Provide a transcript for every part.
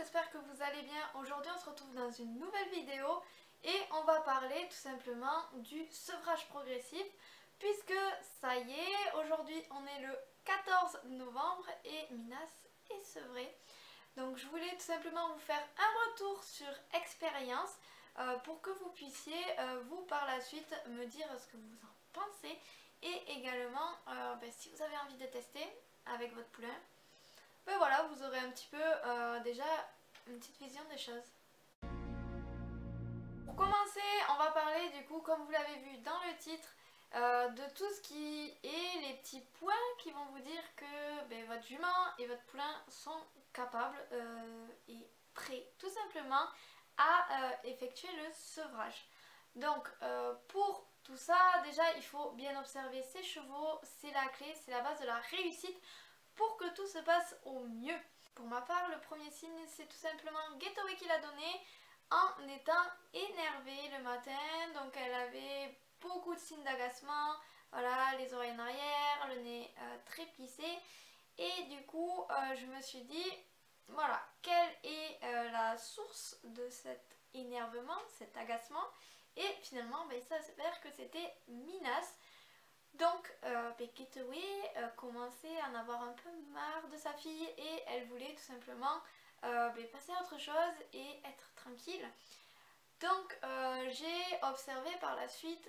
j'espère que vous allez bien. Aujourd'hui on se retrouve dans une nouvelle vidéo et on va parler tout simplement du sevrage progressif puisque ça y est, aujourd'hui on est le 14 novembre et Minas est sevrée. Donc je voulais tout simplement vous faire un retour sur expérience pour que vous puissiez vous par la suite me dire ce que vous en pensez et également si vous avez envie de tester avec votre poulain. Ben voilà, vous aurez un petit peu déjà une petite vision des choses. Pour commencer, on va parler du coup, comme vous l'avez vu dans le titre, de tout ce qui est les petits points qui vont vous dire que votre jument et votre poulain sont capables et prêts tout simplement à effectuer le sevrage. Donc pour tout ça, déjà il faut bien observer ses chevaux, c'est la clé, c'est la base de la réussite pour que tout se passe au mieux. Pour ma part, le premier signe, c'est tout simplement Getaway qui l'a donné en étant énervée le matin. Donc elle avait beaucoup de signes d'agacement, voilà, les oreilles en arrière, le nez très plissé. Et du coup, je me suis dit, voilà, quelle est la source de cet énervement, cet agacement. Et finalement, ça s'avère que c'était Minas. Donc Getaway commençait à en avoir un peu marre de sa fille et elle voulait tout simplement passer à autre chose et être tranquille. Donc j'ai observé par la suite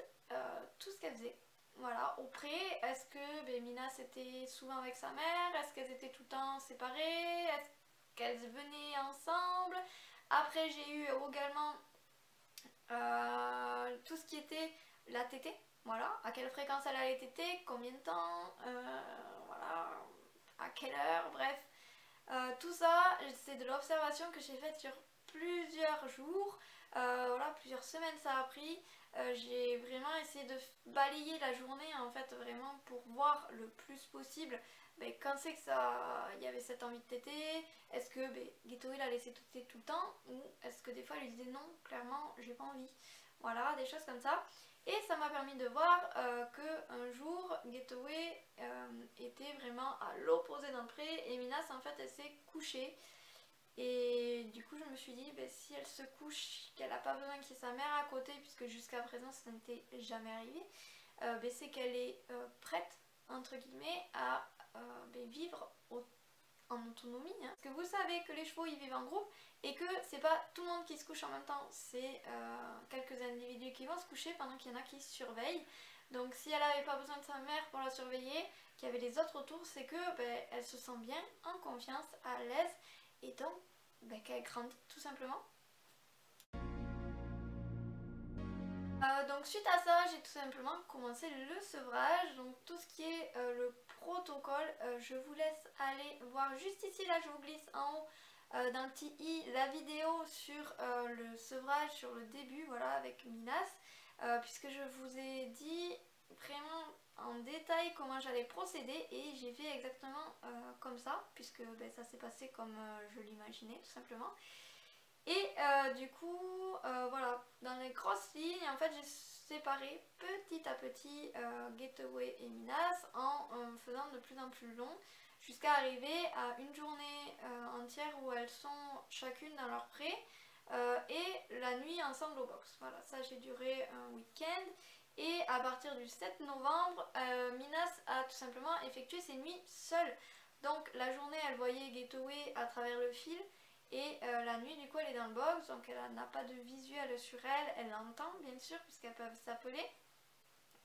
tout ce qu'elle faisait. Voilà, auprès, est-ce que Minas était souvent avec sa mère? Est-ce qu'elles étaient tout le temps séparées? Est-ce qu'elles venaient ensemble? Après j'ai eu également tout ce qui était la tétée. Voilà, à quelle fréquence elle allait téter, combien de temps, voilà, à quelle heure, bref. Tout ça, c'est de l'observation que j'ai faite sur plusieurs jours, voilà, plusieurs semaines ça a pris. J'ai vraiment essayé de balayer la journée en fait, vraiment pour voir le plus possible quand c'est que ça, il y avait cette envie de téter. Est-ce que Getaway l'a laissé téter tout le temps ou est-ce que des fois elle lui disait non, clairement j'ai pas envie. Voilà, des choses comme ça. Et ça m'a permis de voir qu'un jour, Getaway était vraiment à l'opposé d'un pré et Minas en fait elle s'est couchée. Et du coup je me suis dit si elle se couche, qu'elle n'a pas besoin qu'il y ait sa mère à côté puisque jusqu'à présent ça n'était jamais arrivé, c'est qu'elle est prête entre guillemets à vivre en autonomie. Parce que vous savez que les chevaux ils vivent en groupe et que c'est pas tout le monde qui se couche en même temps, c'est quelques individus qui vont se coucher pendant qu'il y en a qui surveillent. Donc si elle n'avait pas besoin de sa mère pour la surveiller, qu'il y avait les autres autour, c'est que elle se sent bien, en confiance, à l'aise et donc qu'elle grandit tout simplement. Donc suite à ça, j'ai tout simplement commencé le sevrage, donc tout ce qui est le protocole, je vous laisse aller voir juste ici, là je vous glisse en haut dans le petit i la vidéo sur le sevrage, sur le début, voilà, avec Minas, puisque je vous ai dit vraiment en détail comment j'allais procéder et j'ai fait exactement comme ça, puisque ça s'est passé comme je l'imaginais tout simplement. Et du coup, voilà, dans les grosses lignes, en fait, j'ai séparé petit à petit Getaway et Minas en faisant de plus en plus long jusqu'à arriver à une journée entière où elles sont chacune dans leur pré et la nuit ensemble au box. Voilà, ça j'ai duré un week-end et à partir du 7 novembre, Minas a tout simplement effectué ses nuits seule. Donc la journée, elle voyait Getaway à travers le fil. Et la nuit du coup elle est dans le box, donc elle n'a pas de visuel sur elle, elle l'entend bien sûr puisqu'elles peuvent s'appeler.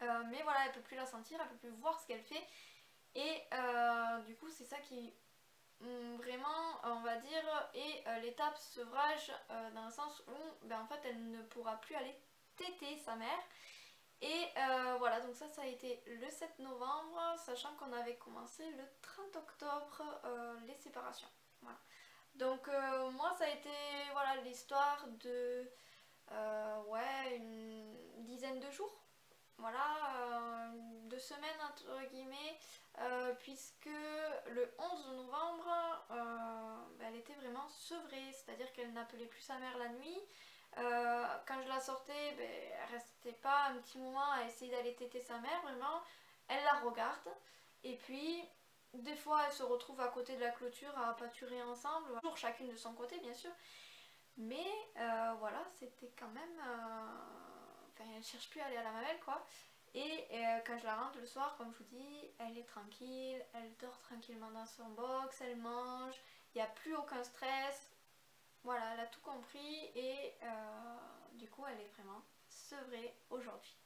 Mais voilà, elle ne peut plus la sentir, elle ne peut plus voir ce qu'elle fait. Et du coup c'est ça qui vraiment on va dire est l'étape sevrage dans le sens où en fait elle ne pourra plus aller téter sa mère. Et voilà, donc ça a été le 7 novembre, sachant qu'on avait commencé le 30 octobre les séparations. Voilà. Donc moi ça a été voilà l'histoire de ouais, une dizaine de jours, voilà, 2 semaines entre guillemets, puisque le 11 novembre elle était vraiment sevrée, c'est-à-dire qu'elle n'appelait plus sa mère la nuit. Quand je la sortais, elle restait pas un petit moment à essayer d'aller téter sa mère, vraiment elle la regarde et puis des fois elles se retrouvent à côté de la clôture à pâturer ensemble, toujours chacune de son côté bien sûr. Mais voilà, c'était quand même... Enfin, elle cherche plus à aller à la mamelle quoi. Et quand je la rentre le soir, comme je vous dis, elle est tranquille, elle dort tranquillement dans son box, elle mange, il n'y a plus aucun stress. Voilà, elle a tout compris et du coup elle est vraiment sevrée aujourd'hui.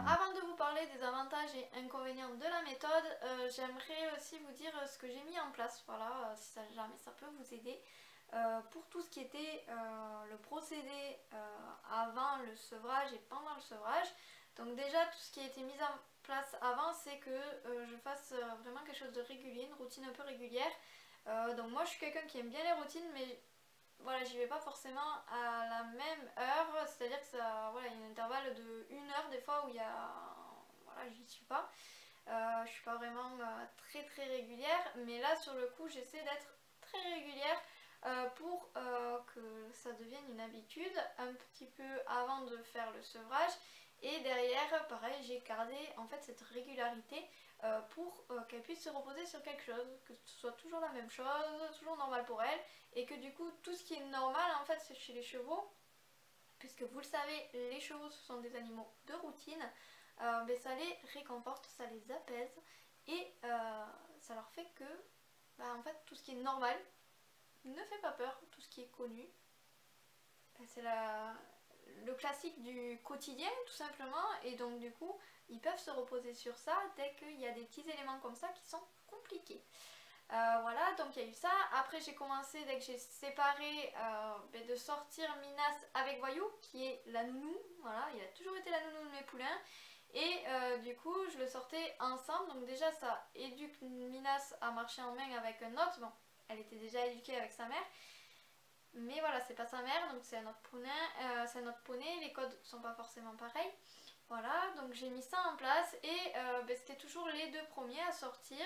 Avant de vous parler des avantages et inconvénients de la méthode, j'aimerais aussi vous dire ce que j'ai mis en place, voilà, si jamais ça peut vous aider. Pour tout ce qui était le procédé avant le sevrage et pendant le sevrage. Donc déjà tout ce qui a été mis en place avant, c'est que je fasse vraiment quelque chose de régulier, une routine un peu régulière. Donc moi je suis quelqu'un qui aime bien les routines, mais voilà, j'y vais pas forcément à la même heure, c'est-à-dire que ça, voilà, il y a un intervalle de 1 heure des fois où il y a, voilà, j'y suis pas. Je suis pas vraiment très régulière, mais là sur le coup j'essaie d'être très régulière pour que ça devienne une habitude un petit peu avant de faire le sevrage. Et derrière, pareil, j'ai gardé en fait cette régularité pour qu'elle puisse se reposer sur quelque chose, que ce soit toujours la même chose, toujours normal pour elle, et que du coup tout ce qui est normal en fait c'est chez les chevaux, puisque vous le savez, les chevaux ce sont des animaux de routine, mais ça les réconforte, ça les apaise, et ça leur fait que en fait tout ce qui est normal ne fait pas peur, tout ce qui est connu. C'est le classique du quotidien tout simplement, et donc du coup ils peuvent se reposer sur ça dès qu'il y a des petits éléments comme ça qui sont compliqués. Voilà, donc il y a eu ça. Après j'ai commencé, dès que j'ai séparé, de sortir Minas avec Voyou, qui est la nounou. Voilà, il a toujours été la nounou de mes poulains. Et du coup je le sortais ensemble, donc déjà ça éduque Minas à marcher en main avec un autre. Bon, elle était déjà éduquée avec sa mère, mais voilà, c'est pas sa mère, donc c'est un autre poney, les codes sont pas forcément pareils. Voilà, donc j'ai mis ça en place et c'était toujours les deux premiers à sortir,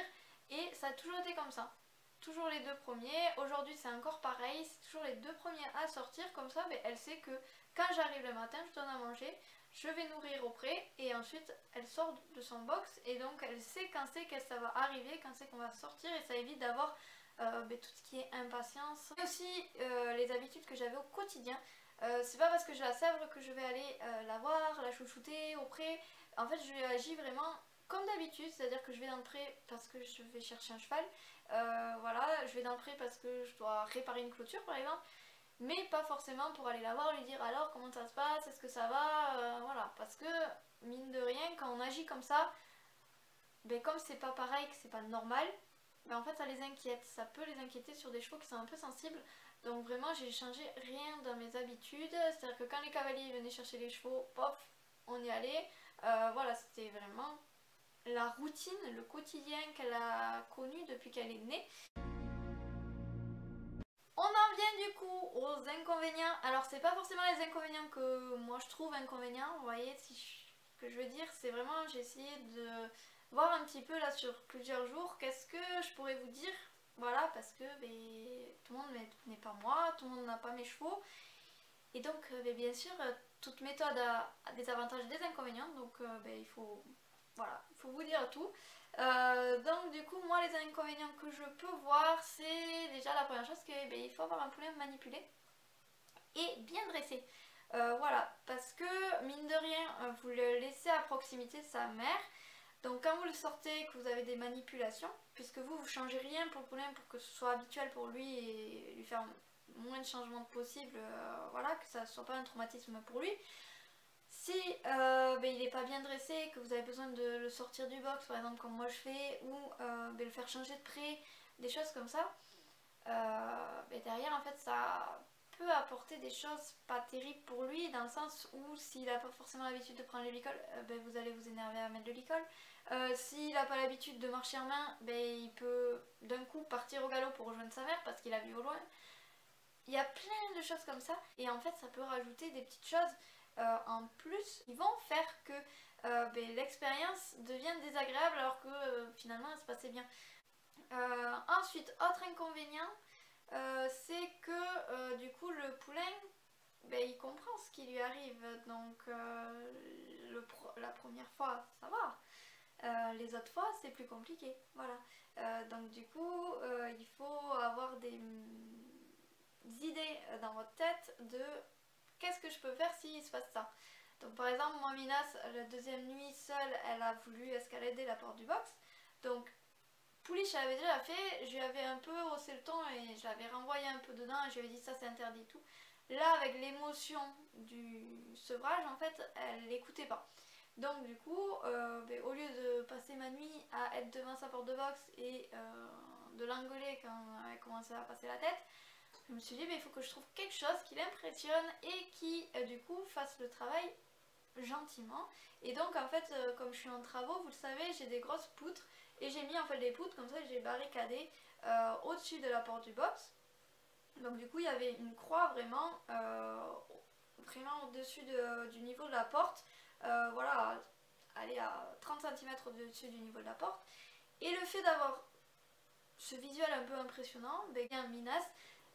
et ça a toujours été comme ça. Toujours les deux premiers, aujourd'hui c'est encore pareil, c'est toujours les deux premiers à sortir, comme ça elle sait que quand j'arrive le matin, je donne à manger, je vais nourrir auprès, et ensuite elle sort de son box, et donc elle sait quand c'est que ça va arriver, quand c'est qu'on va sortir, et ça évite d'avoir tout ce qui est impatience. Et aussi les habitudes que j'avais au quotidien. C'est pas parce que j'ai la Sèvre que je vais aller la voir, la chouchouter auprès. En fait, je agis vraiment comme d'habitude, c'est-à-dire que je vais dans le pré parce que je vais chercher un cheval. Voilà, je vais dans le pré parce que je dois réparer une clôture par exemple. Mais pas forcément pour aller la voir, lui dire alors comment ça se passe, est-ce que ça va, voilà. Parce que mine de rien, quand on agit comme ça, comme c'est pas pareil, que c'est pas normal, en fait ça les inquiète, ça peut les inquiéter sur des chevaux qui sont un peu sensibles. Donc vraiment j'ai changé rien dans mes habitudes, c'est-à-dire que quand les cavaliers venaient chercher les chevaux, pof, on y allait. Voilà, c'était vraiment la routine, le quotidien qu'elle a connu depuis qu'elle est née. On en vient du coup aux inconvénients. Alors c'est pas forcément les inconvénients que moi je trouve inconvénients, vous voyez, ce que je veux dire, c'est vraiment, j'ai essayé de voir un petit peu là sur plusieurs jours qu'est-ce que je pourrais vous dire. Voilà, parce que tout le monde n'est pas moi, tout le monde n'a pas mes chevaux. Et donc bien sûr, toute méthode a des avantages et des inconvénients, donc il faut, voilà, il faut vous dire tout. Donc du coup moi les inconvénients que je peux voir, c'est déjà la première chose que il faut avoir un poulain manipulé et bien dressé. Voilà, parce que mine de rien vous le laissez à proximité de sa mère, donc quand vous le sortez, que vous avez des manipulations, puisque vous changez rien pour le poulain pour que ce soit habituel pour lui et lui faire moins de changements possible, voilà, que ça ne soit pas un traumatisme pour lui. Si il n'est pas bien dressé, que vous avez besoin de le sortir du box, par exemple comme moi je fais, ou le faire changer de pré, des choses comme ça, derrière en fait ça peut apporter des choses pas terribles pour lui, dans le sens où s'il n'a pas forcément l'habitude de prendre le licol, vous allez vous énerver à mettre le licol. S'il n'a pas l'habitude de marcher en main, il peut d'un coup partir au galop pour rejoindre sa mère parce qu'il a vu au loin. Il y a plein de choses comme ça, et en fait ça peut rajouter des petites choses en plus qui vont faire que l'expérience devient désagréable alors que finalement elle se passait bien. Ensuite, autre inconvénient, c'est que du coup le poulain il comprend ce qui lui arrive, donc la première fois ça va. les autres fois c'est plus compliqué, voilà. Donc du coup il faut avoir des idées dans votre tête de qu'est-ce que je peux faire s'il se passe ça. Donc par exemple moi Minas, la deuxième nuit seule, elle a voulu escalader la porte du box, donc Pouliche l'avait déjà fait, je lui avais un peu haussé le ton et je l'avais renvoyé un peu dedans et je lui avais dit ça c'est interdit et tout. Là avec l'émotion du sevrage en fait elle l'écoutait pas. Donc du coup au lieu de passer ma nuit à être devant sa porte de box et de l'engueuler quand elle commençait à passer la tête, je me suis dit il faut que je trouve quelque chose qui l'impressionne et qui du coup fasse le travail gentiment. Et donc en fait comme je suis en travaux, vous le savez, j'ai des grosses poutres et j'ai mis en fait des poutres comme ça, j'ai barricadé au-dessus de la porte du box. Donc du coup il y avait une croix vraiment vraiment au-dessus du niveau de la porte, voilà, aller à 30 cm au-dessus du niveau de la porte. Et le fait d'avoir ce visuel un peu impressionnant, Minas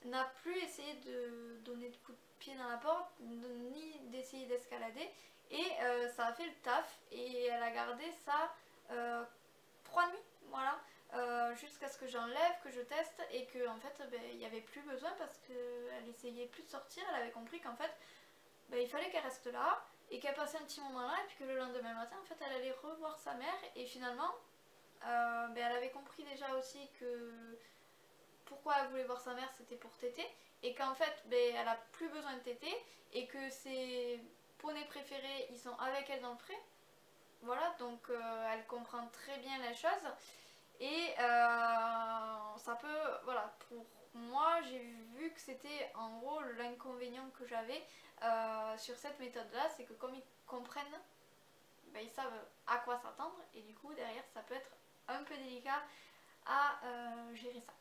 n'a plus essayé de donner de coups de pied dans la porte, ni d'essayer d'escalader. Et ça a fait le taf et elle a gardé ça 3 nuits, voilà, jusqu'à ce que j'enlève, que je teste et que en fait il n'y avait plus besoin parce qu'elle essayait plus de sortir, elle avait compris qu'en fait il fallait qu'elle reste là et qu'elle passait un petit moment là et puis que le lendemain matin en fait elle allait revoir sa mère et finalement elle avait compris déjà aussi que pourquoi elle voulait voir sa mère c'était pour téter et qu'en fait elle a plus besoin de téter et que ses poneys préférés ils sont avec elle dans le pré, voilà, donc elle comprend très bien les choses et ça peut, voilà, pour moi j'ai vu que c'était en gros l'inconvénient que j'avais sur cette méthode là, c'est que comme ils comprennent, ils savent à quoi s'attendre et du coup derrière ça peut être un peu délicat à gérer ça.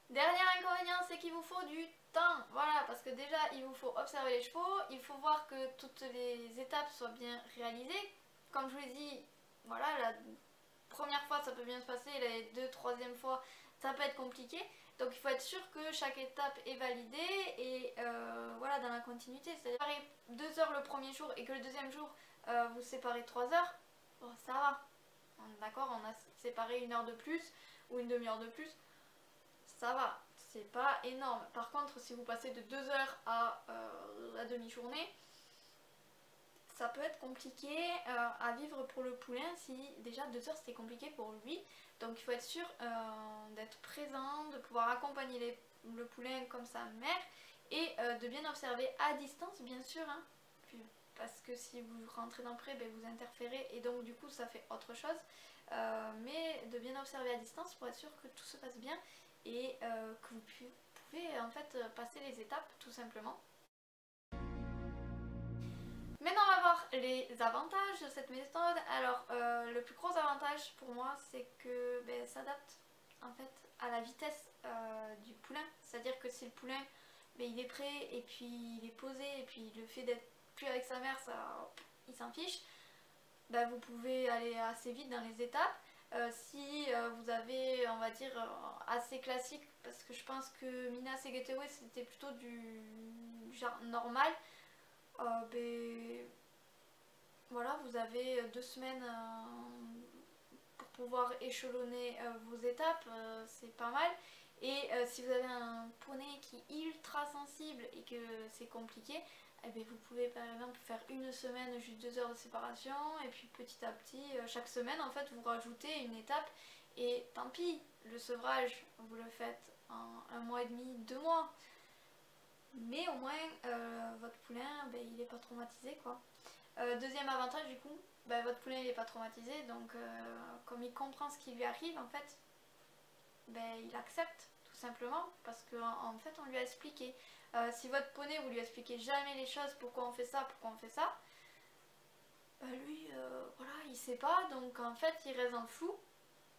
Dernier inconvénient, c'est qu'il vous faut du temps, voilà, parce que déjà il vous faut observer les chevaux, il faut voir que toutes les étapes soient bien réalisées. Comme je vous l'ai dit, voilà, la première fois ça peut bien se passer, les deux, troisième fois ça peut être compliqué. Donc il faut être sûr que chaque étape est validée et voilà, dans la continuité. C'est-à-dire 2 heures le premier jour et que le deuxième jour vous séparez 3 heures, bon, ça va. D'accord, on a séparé 1 heure de plus ou une demi-heure de plus, ça va, c'est pas énorme. Par contre, si vous passez de 2 heures à la demi-journée, ça peut être compliqué à vivre pour le poulain si déjà 2 heures c'était compliqué pour lui. Donc il faut être sûr d'être présent, de pouvoir accompagner le poulain comme sa mère et de bien observer à distance bien sûr, hein, parce que si vous rentrez dans le pré, vous interférez et donc du coup ça fait autre chose. Mais de bien observer à distance pour être sûr que tout se passe bien et que vous pouvez en fait passer les étapes tout simplement. Maintenant on va voir les avantages de cette méthode. Alors le plus gros avantage pour moi c'est que ça s'adapte en fait à la vitesse du poulain. C'est-à-dire que si le poulain il est prêt et puis il est posé et puis le fait d'être plus avec sa mère, ça, il s'en fiche, vous pouvez aller assez vite dans les étapes. Si vous avez, on va dire, assez classique, parce que je pense que Minas et Gateway c'était plutôt du genre normal, voilà, vous avez 2 semaines pour pouvoir échelonner vos étapes, c'est pas mal. Et si vous avez un poney qui est ultra sensible et que c'est compliqué, vous pouvez par exemple faire 1 semaine juste 2 heures de séparation et puis petit à petit chaque semaine en fait vous rajoutez une étape et tant pis, le sevrage vous le faites en 1 mois et demi, 2 mois, mais au moins votre poulain il n'est pas traumatisé quoi. Deuxième avantage du coup, votre poulain il n'est pas traumatisé, donc comme il comprend ce qui lui arrive en fait, il accepte tout simplement parce qu'en fait on lui a expliqué. Si votre poney vous lui expliquez jamais les choses, pourquoi on fait ça, lui voilà, il sait pas, donc en fait il reste dans le flou.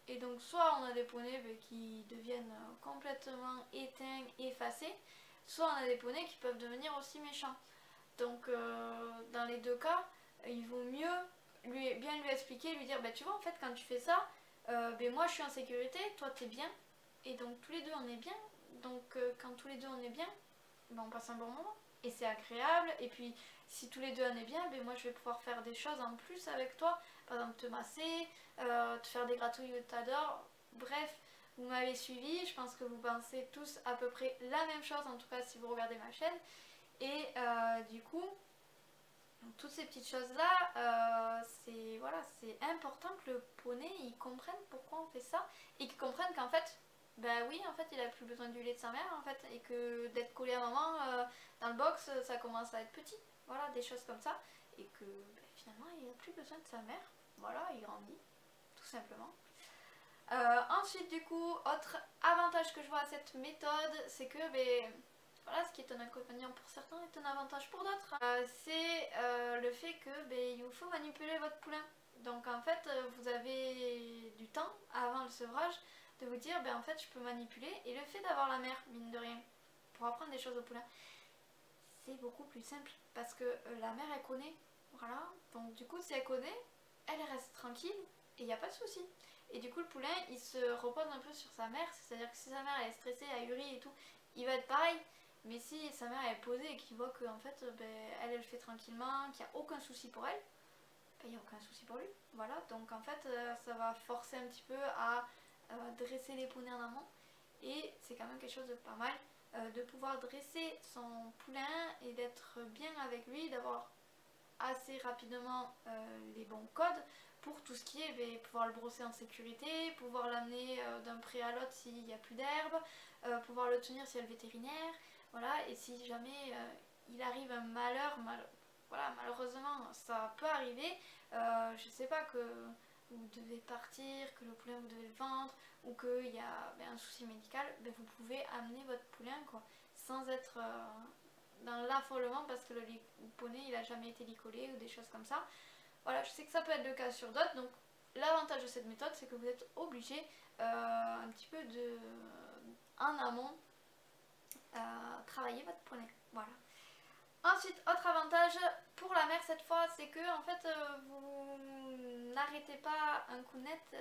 Et donc soit on a des poneys qui deviennent complètement éteints, effacés, soit on a des poneys qui peuvent devenir aussi méchants. Donc dans les deux cas, il vaut mieux bien lui expliquer, lui dire tu vois en fait quand tu fais ça, moi je suis en sécurité, toi t'es bien, et donc tous les deux on est bien, donc quand tous les deux on est bien, on passe un bon moment. et c'est agréable. Et puis si tous les deux on est bien, ben moi je vais pouvoir faire des choses en plus avec toi, par exemple te masser, te faire des gratouilles que t'adores, bref. Vous m'avez suivi, je pense que vous pensez tous à peu près la même chose, en tout cas si vous regardez ma chaîne. Et du coup, toutes ces petites choses-là, c'est voilà, c'est important que le poney il comprenne pourquoi on fait ça et qu'il comprenne qu'en fait, ben oui, en fait, il a plus besoin du lait de sa mère en fait, et que d'être collé à maman dans le box, ça commence à être petit. Voilà, des choses comme ça, et que ben, finalement, il n'a plus besoin de sa mère. Voilà, il grandit, tout simplement. Ensuite, du coup, autre avantage que je vois à cette méthode, c'est que ben, voilà, ce qui est un inconvénient pour certains est un avantage pour d'autres. C'est le fait que ben, il vous faut manipuler votre poulain. Donc en fait, vous avez du temps avant le sevrage de vous dire, ben en fait, je peux manipuler. Et le fait d'avoir la mère, mine de rien, pour apprendre des choses au poulain, c'est beaucoup plus simple parce que la mère, elle connaît. Voilà. Donc du coup, si elle connaît, elle reste tranquille et il n'y a pas de souci. Et du coup, le poulain, il se repose un peu sur sa mère. C'est-à-dire que si sa mère elle est stressée, ahurie et tout, il va être pareil. Mais si sa mère elle est posée et qu'il voit qu'en fait, ben, elle le fait tranquillement, qu'il n'y a aucun souci pour elle, ben, il n'y a aucun souci pour lui. Voilà, donc en fait, ça va forcer un petit peu à dresser les poneys en amont. Et c'est quand même quelque chose de pas mal de pouvoir dresser son poulain et d'être bien avec lui, d'avoir assez rapidement les bons codes pour tout ce qui est ben, pouvoir le brosser en sécurité, pouvoir l'amener d'un pré à l'autre s'il n'y a plus d'herbe, pouvoir le tenir s'il y a le vétérinaire, voilà, et si jamais il arrive un malheur, voilà, malheureusement ça peut arriver, je sais pas que vous devez partir, que le poulain vous devez le vendre, ou qu'il y a ben, un souci médical, ben, vous pouvez amener votre poulain quoi, sans être dans l'affolement parce que le poney il a jamais été licolé ou des choses comme ça. Voilà, je sais que ça peut être le cas sur d'autres, donc l'avantage de cette méthode c'est que vous êtes obligé un petit peu de en amont travailler votre poney. Voilà. Ensuite, autre avantage pour la mère cette fois, c'est que en fait vous n'arrêtez pas un coup net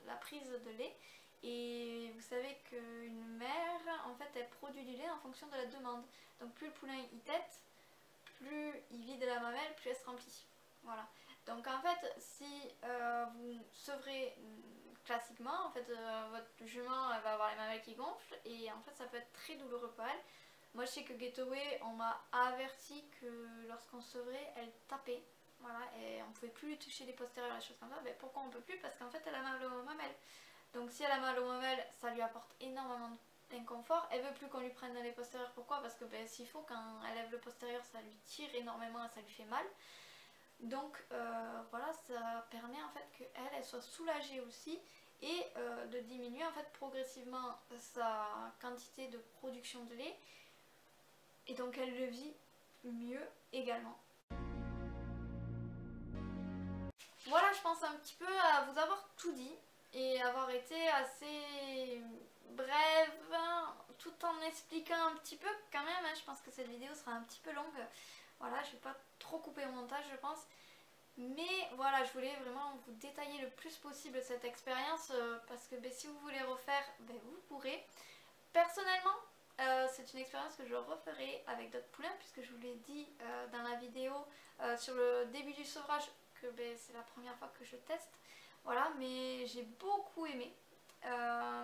la prise de lait. Et vous savez qu'une mère, en fait, elle produit du lait en fonction de la demande. Donc plus le poulain il tète, plus il vide la mamelle, plus elle se remplit. Voilà. Donc en fait, si vous sevrez classiquement, en fait, votre jument elle va avoir les mamelles qui gonflent et en fait ça peut être très douloureux pour elle. Moi je sais que Getaway, on m'a averti que lorsqu'on sevrait, elle tapait. Voilà, et on pouvait plus lui toucher les postérieurs, les choses comme ça. Mais pourquoi on peut plus? Parce qu'en fait elle a mal aux mamelles. Donc si elle a mal aux mamelles, ça lui apporte énormément d'inconfort. Elle veut plus qu'on lui prenne dans les postérieurs. Pourquoi? Parce que ben, s'il faut, quand elle lève le postérieur, ça lui tire énormément et ça lui fait mal. Donc voilà, ça permet en fait qu'elle elle soit soulagée aussi et de diminuer en fait progressivement sa quantité de production de lait. Et donc elle le vit mieux également. Voilà, je pense un petit peu à vous avoir tout dit et avoir été assez brève tout en expliquant un petit peu quand même. Je pense que cette vidéo sera un petit peu longue. Voilà, je vais pas trop couper au montage je pense. Mais voilà, je voulais vraiment vous détailler le plus possible cette expérience parce que ben, si vous voulez refaire, ben, vous pourrez. Personnellement, c'est une expérience que je referai avec d'autres poulains puisque je vous l'ai dit dans la vidéo sur le début du sevrage que ben, c'est la première fois que je teste. Voilà, mais j'ai beaucoup aimé.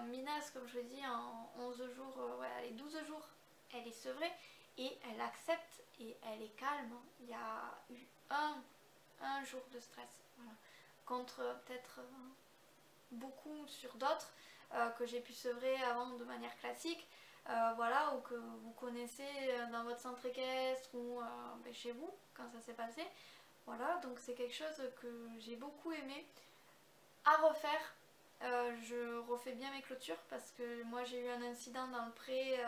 Minas, comme je vous l'ai dit, en 11 jours, ouais, allez, 12 jours, elle est sevrée et elle accepte et elle est calme. Il y a eu un jour de stress, voilà. Contre peut-être beaucoup sur d'autres que j'ai pu sevrer avant de manière classique. Voilà, ou que vous connaissez dans votre centre équestre ou ben, chez vous quand ça s'est passé. Voilà, donc c'est quelque chose que j'ai beaucoup aimé à refaire. Je refais bien mes clôtures parce que moi j'ai eu un incident dans le pré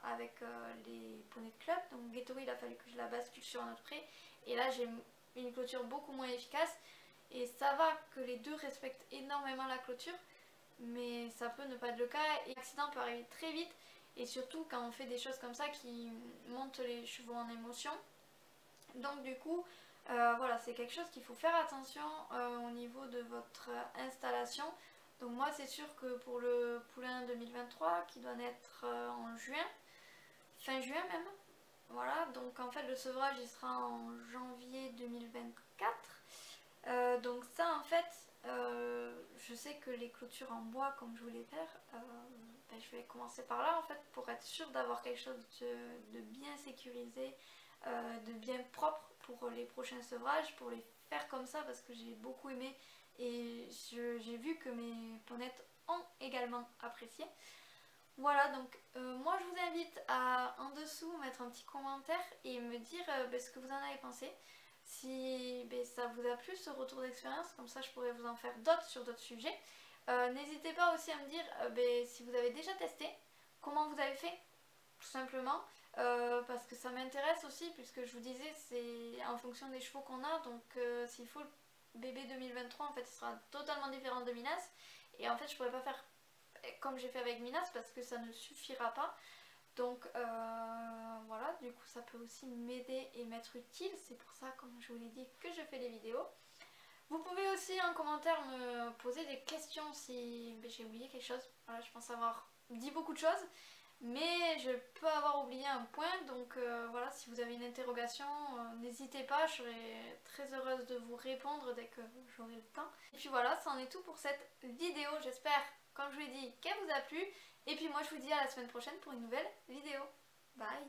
avec les poneys de club. Donc Getaway il a fallu que je la bascule sur un autre pré et là j'ai une clôture beaucoup moins efficace. Et ça va que les deux respectent énormément la clôture, mais ça peut ne pas être le cas et l'accident peut arriver très vite. Et surtout quand on fait des choses comme ça qui montent les chevaux en émotion. Donc du coup, voilà, c'est quelque chose qu'il faut faire attention au niveau de votre installation. Donc moi c'est sûr que pour le poulain 2023 qui doit naître en juin, fin juin même, Voilà, donc en fait le sevrage il sera en janvier 2024. Donc ça en fait, je sais que les clôtures en bois comme je voulais faire, je vais commencer par là en fait pour être sûre d'avoir quelque chose de bien sécurisé, de bien propre pour les prochains sevrages, pour les faire comme ça parce que j'ai beaucoup aimé et j'ai vu que mes ponnettes ont également apprécié. Voilà, donc moi je vous invite à en dessous mettre un petit commentaire et me dire ce que vous en avez pensé. Si ça vous a plu ce retour d'expérience, comme ça je pourrais vous en faire d'autres sur d'autres sujets. N'hésitez pas aussi à me dire si vous avez déjà testé, comment vous avez fait, tout simplement. Parce que ça m'intéresse aussi, puisque je vous disais, c'est en fonction des chevaux qu'on a. Donc s'il faut le bébé 2023, en fait, il sera totalement différent de Minas. Et en fait, je pourrais pas faire comme j'ai fait avec Minas parce que ça ne suffira pas. Donc voilà, du coup ça peut aussi m'aider et m'être utile. C'est pour ça, comme je vous l'ai dit, que je fais des vidéos. Vous pouvez aussi en commentaire me poser des questions si j'ai oublié quelque chose. Voilà, je pense avoir dit beaucoup de choses, mais je peux avoir oublié un point. Donc voilà, si vous avez une interrogation, n'hésitez pas, je serai très heureuse de vous répondre dès que j'aurai le temps. Et puis voilà, ça en est tout pour cette vidéo. J'espère, comme je vous l'ai dit, qu'elle vous a plu. Et puis moi je vous dis à la semaine prochaine pour une nouvelle vidéo. Bye!